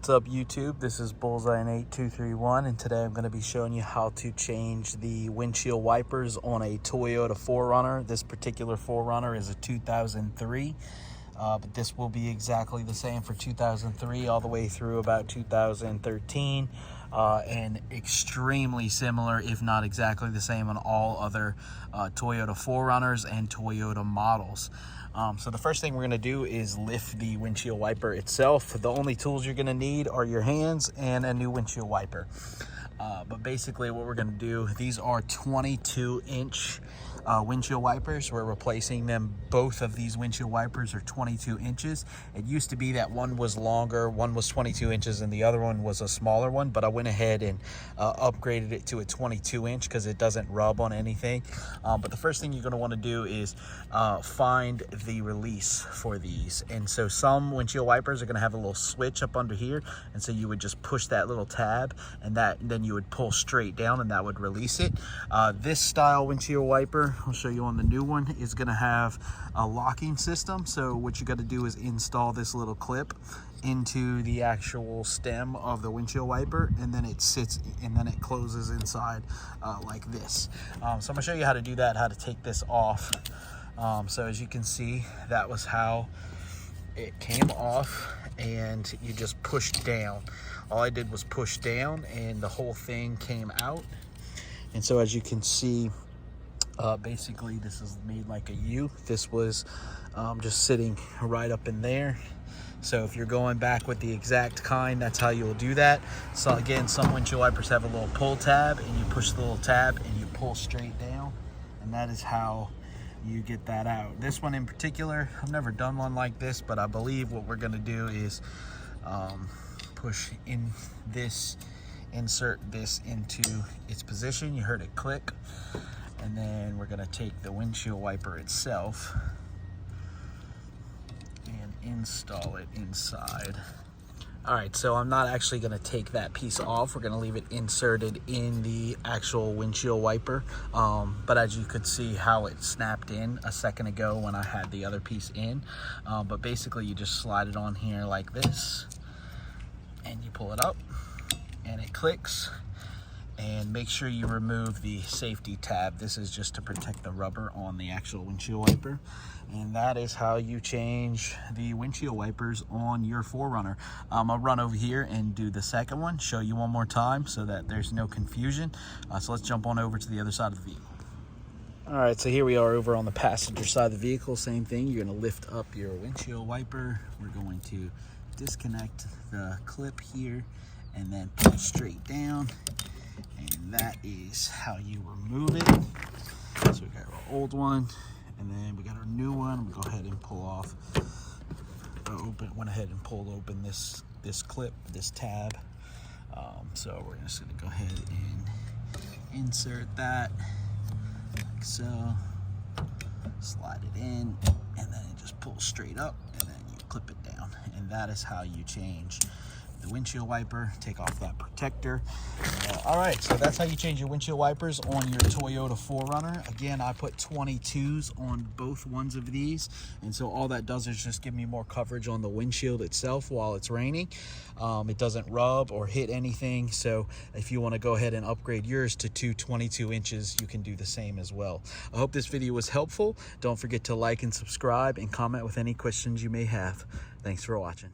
What's up YouTube? This is Bullseye8231 and today I'm going to be showing you how to change the windshield wipers on a Toyota 4Runner. This particular 4Runner is a 2003, but this will be exactly the same for 2003 all the way through about 2013, and extremely similar, if not exactly the same, on all other Toyota 4Runners and Toyota models. So the first thing we're going to do is lift the windshield wiper itself. The only tools you're going to need are your hands and a new windshield wiper. But basically what we're going to do, these are 22-inch windshield wipers. We're replacing them. Both of these windshield wipers are 22 inches. It used to be that one was longer, one was 22 inches, and the other one was a smaller one, but I went ahead and upgraded it to a 22-inch because it doesn't rub on anything. But the first thing you're going to want to do is find the release for these. And so some windshield wipers are going to have a little switch up under here, and so you would just push that little tab, and then you would pull straight down, and that would release it. This style windshield wiper, I'll show you on the new one, is going to have a locking system. So what you got to do is install this little clip into the actual stem of the windshield wiper, and then it sits and then it closes inside like this. So I'm going to show you how to do that, how to take this off. So as you can see, that was how it came off, and you just pushed down. All I did was push down and the whole thing came out. And so as you can see, basically this is made like a U. This was just sitting right up in there. So if you're going back with the exact kind, that's how you'll do that. So again, some windshield wipers have a little pull tab, and you push the little tab and you pull straight down, and that is how you get that out. This one in particular, I've never done one like this, but I believe what we're gonna do is push in this, insert this into its position. You heard it click. And then we're gonna take the windshield wiper itself and install it inside. All right, so I'm not actually gonna take that piece off. We're gonna leave it inserted in the actual windshield wiper. But as you could see how it snapped in a second ago when I had the other piece in. But basically you just slide it on here like this, and you pull it up, and it clicks. And make sure you remove the safety tab. This is just to protect the rubber on the actual windshield wiper. And that is how you change the windshield wipers on your 4Runner. I'll run over here and do the second one, show you one more time so that there's no confusion. So let's jump on over to the other side of the vehicle. All right, so here we are over on the passenger side of the vehicle. Same thing, you're gonna lift up your windshield wiper. We're going to disconnect the clip here and then pull straight down. And that is how you remove it. So we got our old one, and then we got our new one. We go ahead and pull off, went ahead and pulled open this clip, this tab. So we're just gonna go ahead and insert that like so, slide it in, and then it just pulls straight up, and then you clip it down. And that is how you change the windshield wiper, take off that protector. All right, so that's how you change your windshield wipers on your Toyota 4Runner. Again, I put 22s on both ones of these, and so all that does is just give me more coverage on the windshield itself while it's raining. It doesn't rub or hit anything, so if you want to go ahead and upgrade yours to 22 inches, you can do the same as well. I hope this video was helpful. Don't forget to like and subscribe and comment with any questions you may have. Thanks for watching.